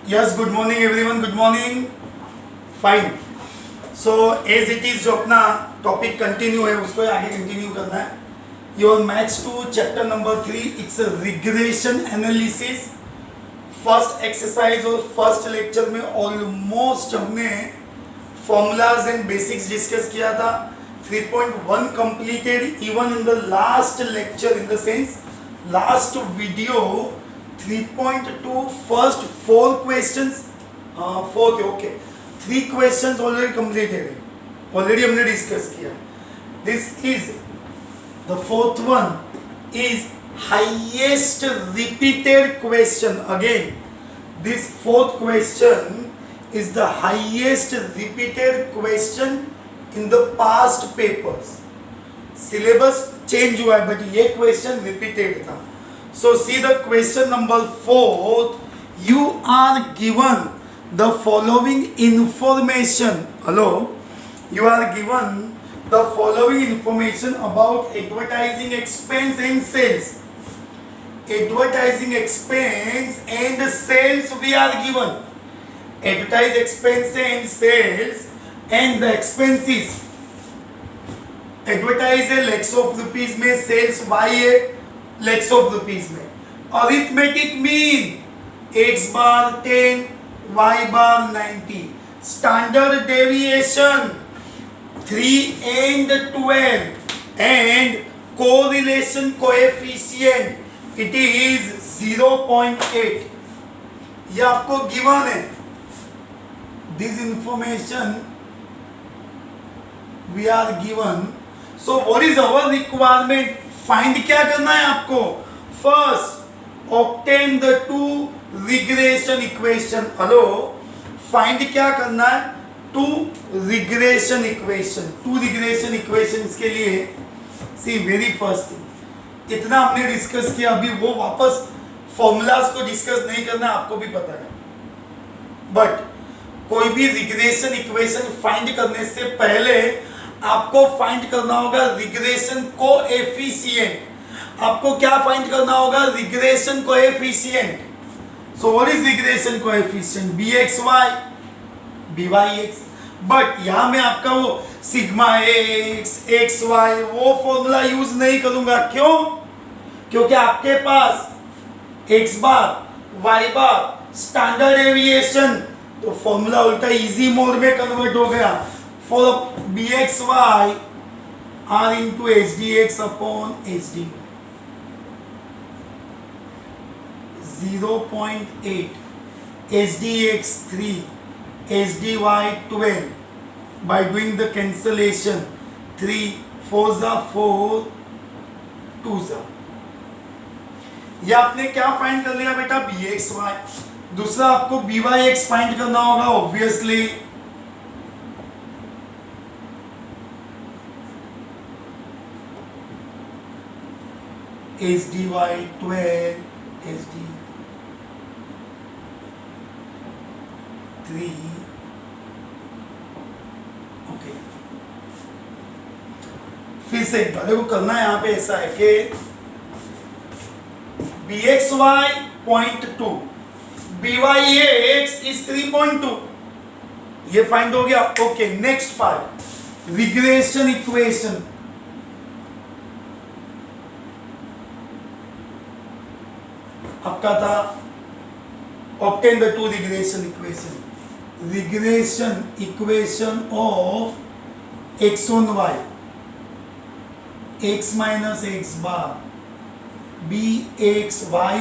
Yes, good morning everyone, good morning. Fine. So as it is जो अपना topic continue है उसको आगे कंटिन्यू करना है. Your maths 2 chapter number 3 it's regression analysis. First exercise और फर्स्ट लेक्चर में ऑलमोस्ट हमने फॉर्मूलाज एंड बेसिक्स डिस्कस किया था. 3.1 completed even in the last lecture, in the sense last video. 3.2 first 4 questions, 3 questions already completed है, already हमने discuss किया. This is the fourth one is highest repeated question. Again, this fourth question is the highest repeated question in the past papers. Syllabus change हुआ है, but ये question repeated था. So see the question number 4. You are given the following information. Hello, you are given the following information about advertising expense and sales. Advertising expense and sales we are given. Advertise expense and sales and the expenses. Advertise है lakhs of rupees में, sales Y है lakhs of rupees में. Arithmetic mean X bar 10 Y bar 90. Standard deviation 3 and 12 and correlation coefficient it is 0.8. ये आपको given है. This information we are given. So what is our requirement? Find क्या करना है आपको? First obtain the two regression equation. Hello, find क्या करना है? Two regression equation. Two regression equations के लिए see very first thing, इतना हमने डिस्कस किया. अभी वो वापस फॉर्मूलाज को डिस्कस नहीं करना, आपको भी पता है. बट कोई भी रिग्रेशन इक्वेशन फाइंड करने से पहले आपको फाइंड करना होगा रिग्रेशन कोएफिशिएंट. आपको क्या फाइंड करना होगा? Regression coefficient. So what is regression coefficient? bxy byx. But यहां मैं आपका वो सिग्मा एक्स एक्स वाई वो फॉर्मूला यूज नहीं करूंगा. क्यों? क्योंकि आपके पास एक्स बार वाई बार स्टैंडर्ड डेविएशन, तो फॉर्मूला उल्टा इजी मोड में कन्वर्ट हो गया. For bxy r into hdx upon hdy. 0.8 hdx 3 hdy 12. By doing the cancellation 3 4 4 2. ये आपने क्या फाइंड कर लिया बेटा? bxy. दूसरा आपको byx फाइंड करना होगा obviously. H D Y 12 H D 3. Okay, फिर से एक बार देखो करना है. यहां पे ऐसा है कि B X Y 0.2 B Y X is 3.2. ये फाइंड हो गया. Okay, next part regression equation. आपका था obtain the two regression equation. Regression equation of x on y, x minus x bar bx y.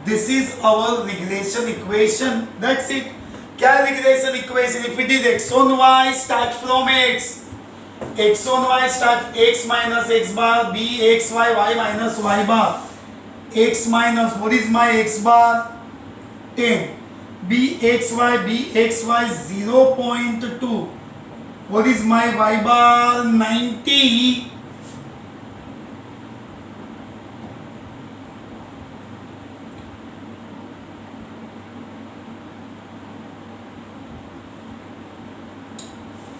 This is our regression equation. That's it. क्या regression equation? If it is x on y start from x, x on y start x minus x bar bx y y minus y bar. X minus what is my x bar? 10. bxy 0.2. What is my y bar? 90.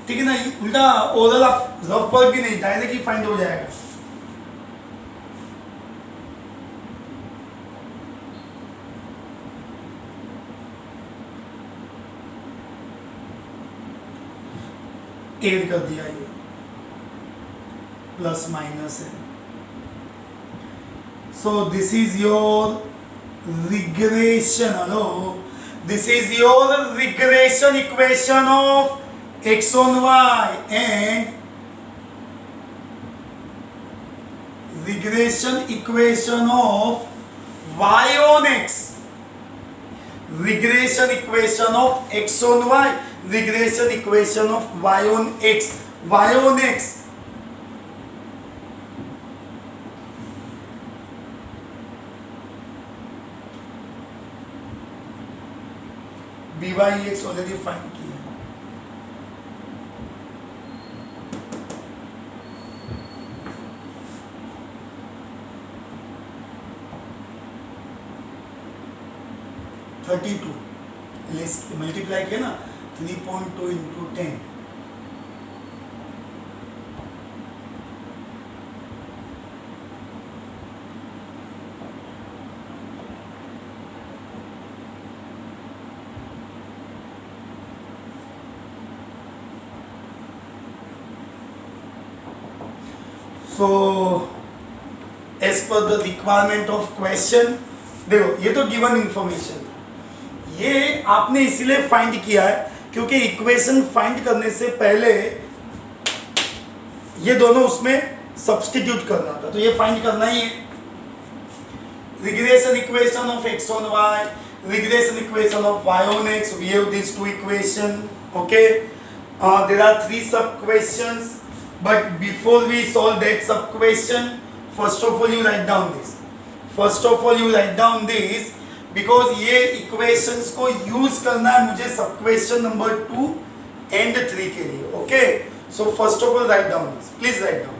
ठीक है ना? उल्टा oral आप rough work भी नहीं, direct ही find हो जाएगा. Add कर दिया, ये प्लस माइनस है. So this is your regression. Hello, this is your regression equation of x on y and regression equation of y on x. Regression equation of x on y, regression equation of y on x. Y on x, B Y X already find किया है. Multiply किया ना 3.2 into 10. So as per the requirement of question, देखो ये तो given information, ये आपने इसीलिए फाइंड किया है क्योंकि इक्वेशन फाइंड करने से पहले ये दोनों उसमें सब्स्टिट्यूट करना था, तो ये फाइंड करना ही है. Regression equation of x on y, regression equation of y on x. We have these two equation. Okay, there are 3 sub questions. But before we solve that sub question, first of all you write down this. First of all you write down this because ये equations को use करना है मुझे sub question number 2 and 3 के लिए. Okay, so first of all write down this. Please write down.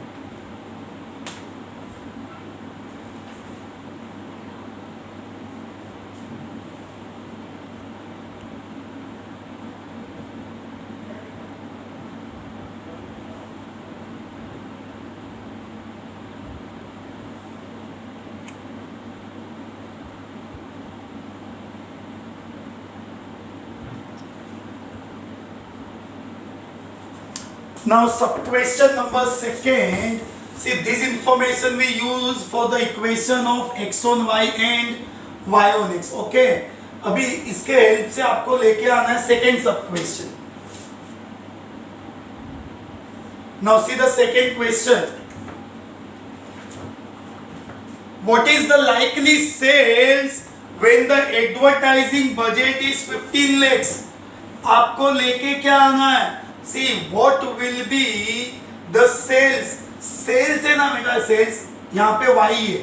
Now sub question number 2nd. See this information we use for the equation of x on y and y on x. Okay. अभी इसके help से आपको लेके आना है second सब question. Now see the second question. What is the likely sales when the advertising budget is 15 lakhs? आपको लेके क्या आना है? See what will be the sales. Sales है ना मेरा, sales यहाँ पे y है.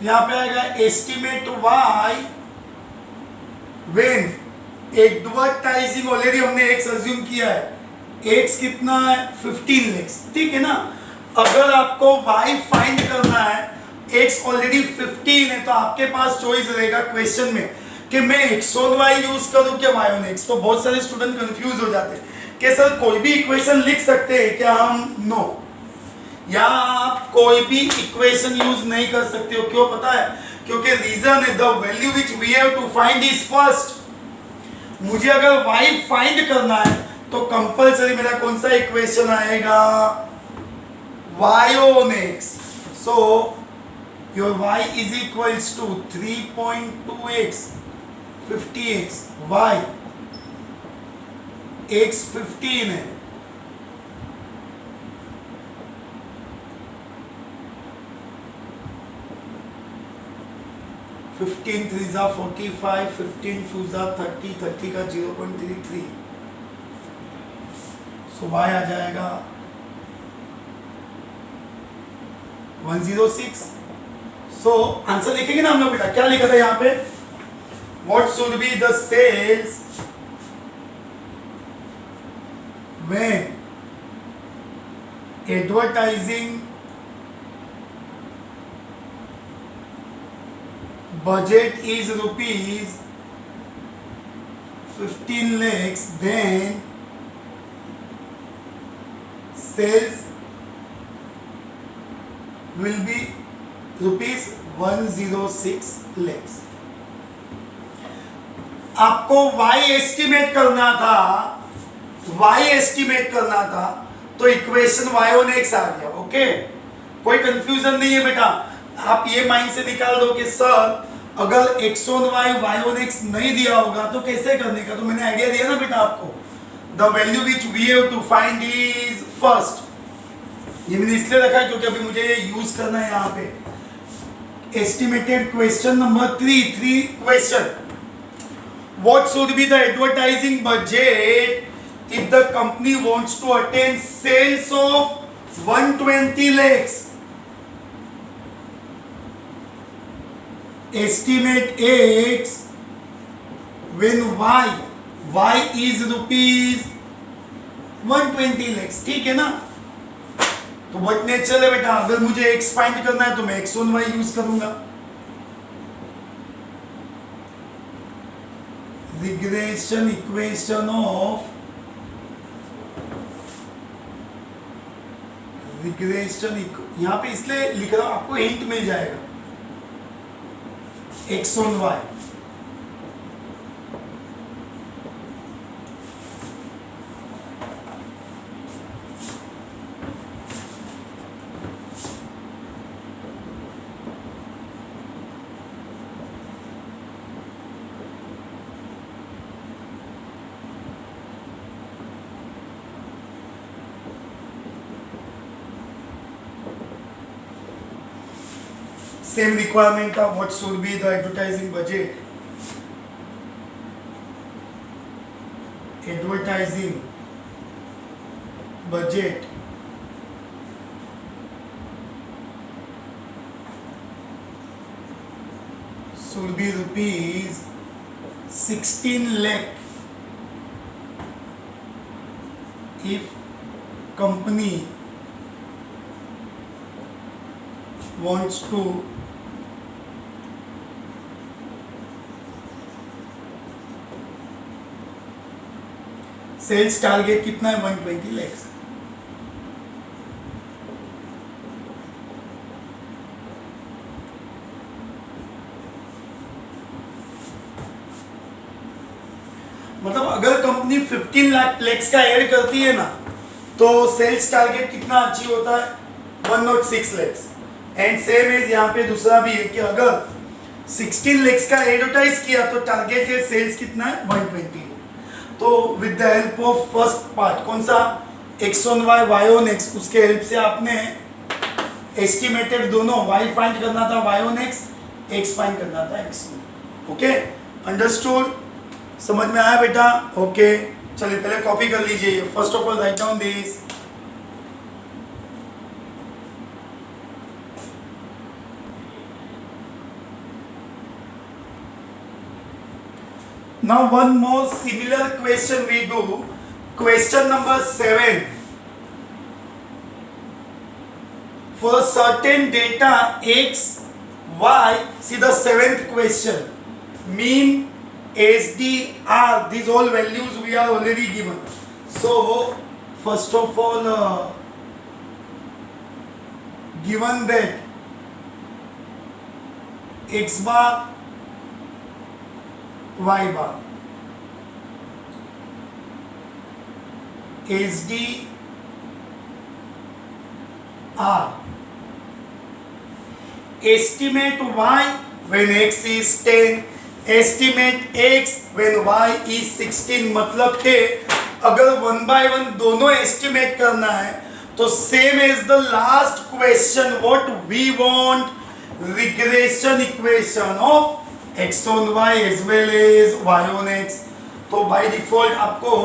यहाँ पे आएगा estimate y when advertising, already हमने x अज्यूम किया है. x कितना है? 15 lakhs. ठीक है ना. अगर आपको y फाइंड करना है, x ऑलरेडी 15 है, तो आपके पास चॉइस रहेगा क्वेश्चन में कि मैं x on y यूज करूं क्या y on x. तो बहुत सारे स्टूडेंट कंफ्यूज हो जाते हैं कि सर कोई भी इक्वेशन लिख सकते हैं क्या हम? नो, या आप कोई भी इक्वेशन यूज नहीं कर सकते हो. क्यों पता है? क्योंकि रीजन है the value which we have to find is first. मुझे अगर y फाइंड करना है तो कंपलसरी मेरा कौन सा इक्वेशन आएगा? y on x. So your y is equals to 3.2x 50x. y x 15 है. फिफ्टीन 3 जा 45, 15 2 जा 30, 30 का 0.33. सो y आ जाएगा 106. सो आंसर लिखेंगे ना हम लोग बेटा. क्या लिखा था यहाँ पे? What should be the sales when advertising budget is rupees 15 lakhs, then sales will be rupees 106 lakhs. आपको y एस्टिमेट करना था, y एस्टिमेट करना था, तो इक्वेशन y1x आ गया। ओके, कोई कंफ्यूजन नहीं है बेटा। आप ये माइंड से निकाल दो कि सर अगर x1y y1x नहीं दिया होगा तो कैसे करने का, तो मैंने आइडिया दिया ना बेटा आपको। The value which we have to find is first, ये मैंने इसलिए रखा है क्योंकि अभी मुझे ये यूज करना है यहाँ पे। Estimated question number 3 question, what should be the advertising budget if the company wants to attain sales of 120 lakhs? Estimate x when y is rupees 120 lakhs, ठीक है ना। तो बहुत नेचुरल है बेटा, अगर मुझे x फाइंड करना है तो मैं x1y यूज करूंगा। रिग्रेशन इक्वेशन ऑफ यहां पे इसलिए लिख रहा हूं, आपको हिंट मिल जाएगा। X on Y, same requirement of what should be the advertising budget. Advertising budget should be rupees 16 lakh if company wants to sales target कितना है 120 lakhs। मतलब अगर कंपनी 15 lakhs का ऐड करती है ना तो सेल्स टारगेट कितना अचीव होता है 106 lakhs। एंड सेम एज यहाँ पे दूसरा भी है कि अगर 16 lakhs का एडवर्टाइज किया तो टारगेट है सेल्स कितना है 120। तो with the help of first part, कौन सा X on Y Y on X, उसके हेल्प से आपने एस्टिमेटेड दोनों y फाइंड करना था y ऑन x फाइंड करना था x ऑन। ओके, अंडरस्टूड, समझ में आया बेटा? ओके, चलिए पहले कॉपी कर लीजिए। First of all write down this. Now one more similar question we do, question number 7. For a certain data x, y, see the 7th question, mean, SD, R, these all values we are already given. So first of all, given that x bar, y bar, SD, R, estimate y when x is 10, estimate x when y is 16। मतलब के अगर 1 by 1 दोनों estimate करना है तो same as the last question, what we want regression equation of x on y as well as y on x। तो by default आपको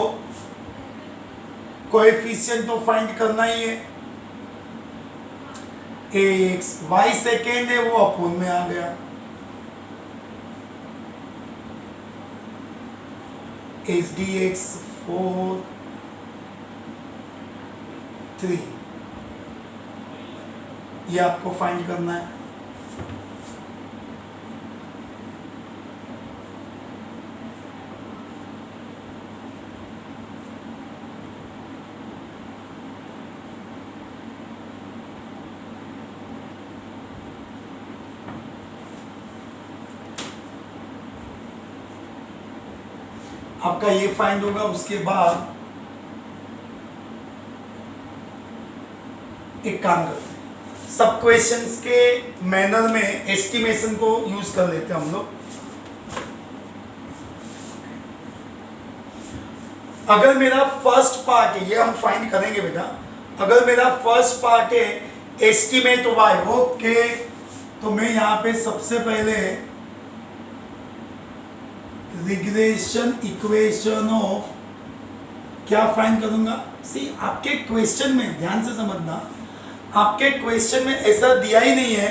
coefficient तो फाइंड करना ही है। x y सेकेंड है वो अपोन में आ गया, एच डी एक्स 4 3, ये आपको फाइंड करना है। आपका ये फाइंड होगा। उसके बाद एक काम करते हैं, सब क्वेश्चंस के मैनर में एस्टिमेशन को यूज कर लेते हैं हम लोग। अगर मेरा फर्स्ट पार्ट है, ये हम फाइंड करेंगे बेटा, अगर मेरा फर्स्ट पार्ट है एस्टिमेट वाई, ओके, तो मैं यहां पे सबसे पहले रिग्रेशन इक्वेशन ऑफ क्या फाइंड करूंगा। सी आपके क्वेश्चन में ध्यान से समझना, आपके क्वेश्चन में ऐसा दिया ही नहीं है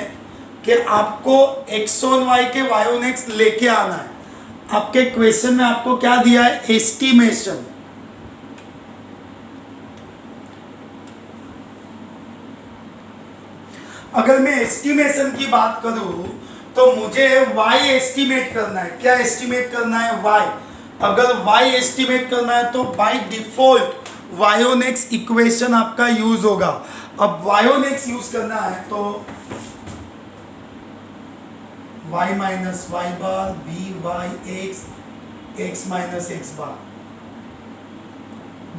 कि आपको एक्स ऑन वाई के वाई ऑन एक्स लेके आना है। आपके क्वेश्चन में आपको क्या दिया है, एस्टिमेशन। अगर मैं एस्टिमेशन की बात करूं तो मुझे y एस्टिमेट करना है। क्या एस्टिमेट करना है, y। अगर y एस्टिमेट करना है तो by default y on x equation आपका यूज होगा। अब y ऑन x यूज करना है तो y minus y bar b Y x x minus x bar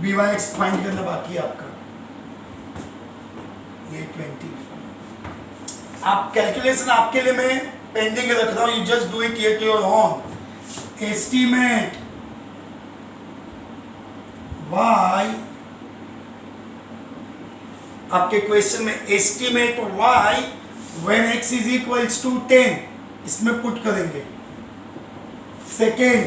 b Y x find करना बाकी है आपका। ये 25 आप कैलकुलेशन आपके लिए मैं पेंडिंग रख रहा हूं, you just do it at your own. Estimate y, आपके क्वेश्चन में estimate y when x is equals to 10, इसमें पुट करेंगे। Second,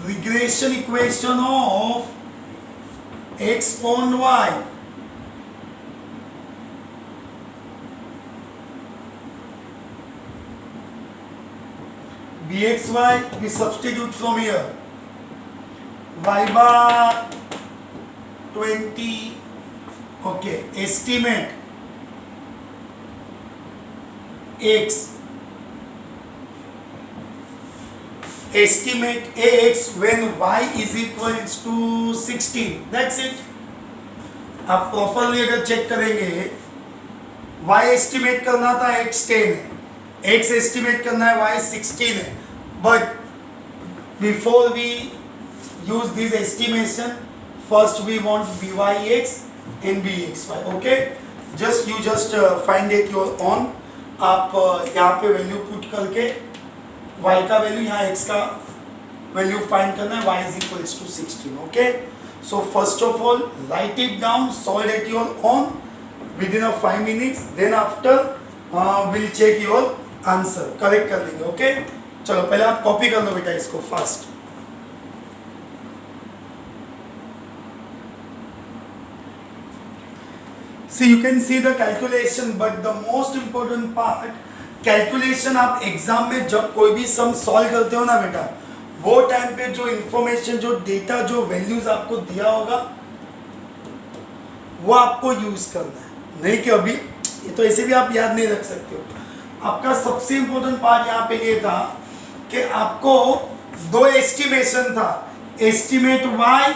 regression equation of x on y, bxy we substitute from here, y bar 20, okay, estimate x, estimate x when y is equals to 16, that's it। आप properly अगर check करेंगे, y estimate करना था x 10 है, x estimate करना है y 16 है, but before we use this estimation first we want byx and bxy, okay, just you just find it your own। आप यहाँ पे वैल्यू पुट करके y का वैल्यू, यहाँ x का वैल्यू फाइंड करना है, y is equals to 16, okay। So first of all write it down, solve at your own within a 5 minutes, then after we'll check your answer, correct कर लेंगे, okay। चलो पहले आप copy कर लो बेटा इसको fast. See you can see the calculation, but the most important part, calculation आप exam में जब कोई भी सम सॉल्व करते हो ना बेटा, वो टाइम पे जो इंफॉर्मेशन, जो डेटा, जो वैल्यूज आपको दिया होगा वो आपको यूज करना है, नहीं कि अभी ये तो ऐसे भी आप याद नहीं रख सकते हो। आपका सबसे इंपॉर्टेंट पार्ट यहाँ पे ये था कि आपको दो एस्टिमेशन था, estimate y,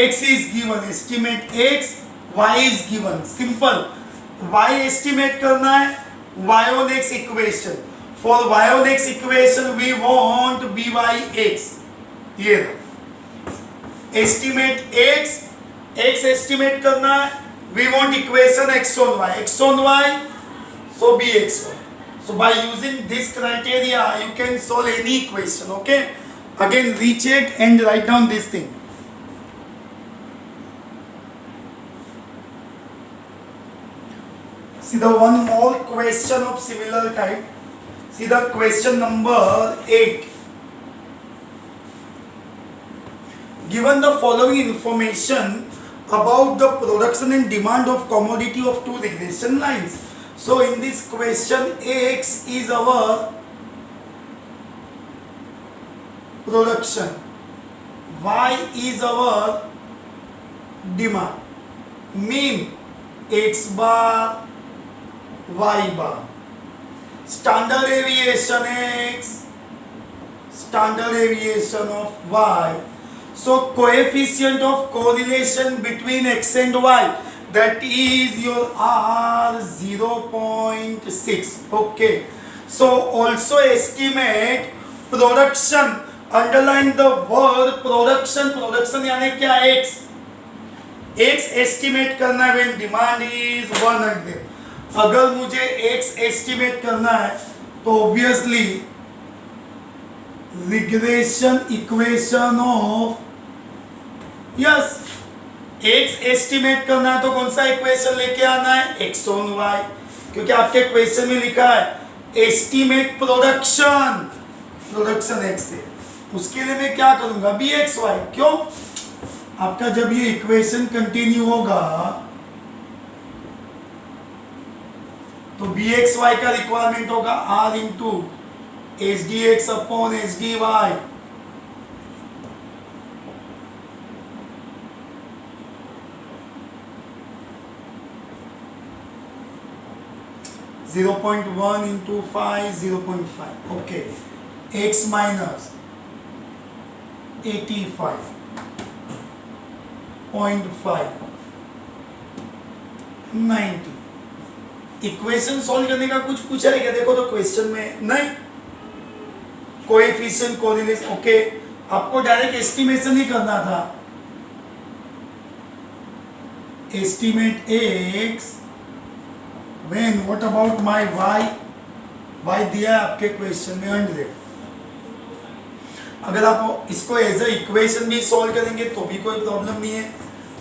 x is given, estimate x, y is given. Simple, y estimate करना है y on x equation, for y on x equation we want byx, ये एस्टिमेट x, x एस्टिमेट करना है, we want equation x on y, so bxy। So by using this criteria you can solve any equation, okay। Again recheck and write down this thing। See the one more question of similar type, see the question number 8। Given the following information about the production and demand of commodity of two regression lines, so in this question x is our production, y is our demand, mean x bar y bar, standard deviation x, standard deviation of y, so coefficient of correlation between x and y, that is your R 0.6, okay। So also estimate production. Underline the word production. Production यानी क्या? X. X estimate करना है when demand is 100. अगर मुझे X estimate करना है तो obviously regression equation of yes X estimate करना है तो कौन सा इक्वेशन लेके आना है? X on Y. क्योंकि आपके क्वेश्चन में लिखा है एस्टिमेट प्रोडक्शन X से, उसके लिए मैं क्या करूंगा? BXY. क्यों? आपका जब ये इक्वेशन कंटिन्यू होगा तो BXY का रिक्वायरमेंट होगा R into SDX upon SDY. Zero point one into 5 0.5. Okay. X minus 85.5 90. Equation solve करने का कुछ पूछा है क्या? देखो तो क्वेश्चन में नहीं. Coefficient correlation. ओके, आपको डायरेक्ट एस्टिमेशन ही करना था. Estimate X when what about my y दिया है आपके क्वेश्चन में 100. अगर आप इसको एज ए इक्वेशन भी सॉल्व करेंगे तो भी कोई प्रॉब्लम नहीं है.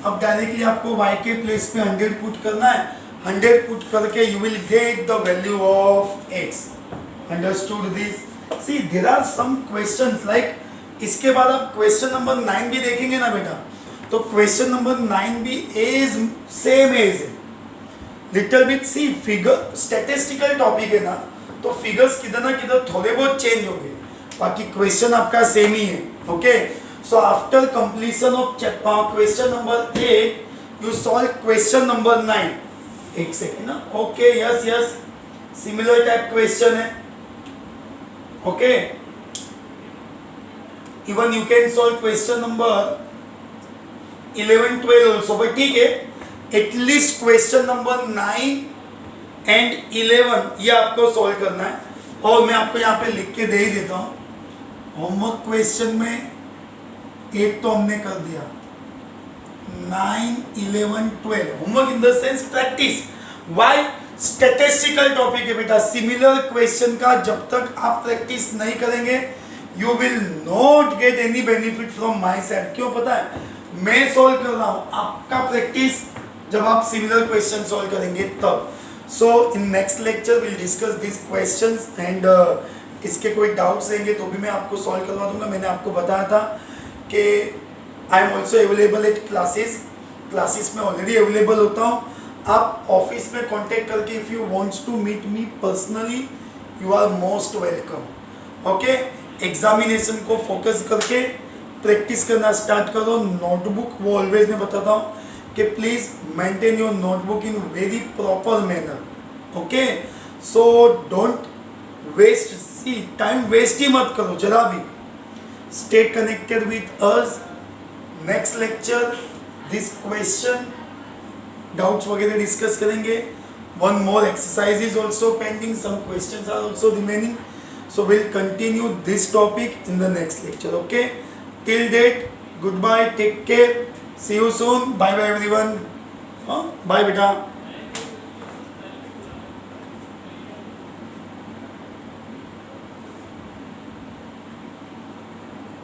अब डायरेक्टली आपको y के प्लेस पे 100 पुट करना है. 100 पुट करके you will get the value of x. Understood this? See there are some questions like, इसके बाद आप क्वेश्चन नंबर 9 भी देखेंगे ना बेटा, तो क्वेश्चन नंबर 9 भी is same as little bit. See figure statistical topic है ना, तो फिगर्स किधर ना किधर थोड़े बहुत चेंज होंगे, बाकी क्वेश्चन आपका सेम ही है. Okay, so after completion of question number 8 you solve question number 9. एक सेकेंड ना. Okay, yes yes, similar type question है. Okay, even you can solve question number 11 12 also, but ठीक है, एटलीस्ट क्वेश्चन नंबर 9 एंड 11 ये आपको solve करना है. और मैं आपको यहाँ पे लिख के दे ही देता हूँ. होमवर्क क्वेश्चन में एक तो हमने कर दिया, 9 11 12 homework in the sense practice. Why? Statistical topic है बेटा. सिमिलर क्वेश्चन का जब तक आप प्रैक्टिस नहीं करेंगे you will not get any benefit from my side. क्यों पता है? मैं सॉल्व कर रहा हूँ, आपका प्रैक्टिस जब आप सिमिलर क्वेश्चन सॉल्व करेंगे तब. So in next lecture will discuss this questions and इसके कोई डाउट्स रहेंगे तो भी मैं आपको सॉल्व करवा दूंगा. मैंने आपको बताया था कि I am also available at classes में ऑलरेडी अवेलेबल होता हूँ. आप ऑफिस में कांटेक्ट करके if you wants to meet me personally you are most welcome. Okay, examination को फोकस करके प्रैक्टिस करना स्टार्ट करो. नोटबुक वो ऑलवेज मैं बताता हूँ कि please maintain your notebook in very proper manner. Okay, so don't waste, see time waste ही मत करो जरा भी. Stay connected with us. Next lecture this question doubts वगैरह डिस्कस करेंगे. One more exercise is also pending, some questions are also remaining. So we'll continue this topic in the next lecture. Okay, till date, goodbye, take care, see you soon, bye bye everyone. Bye beta.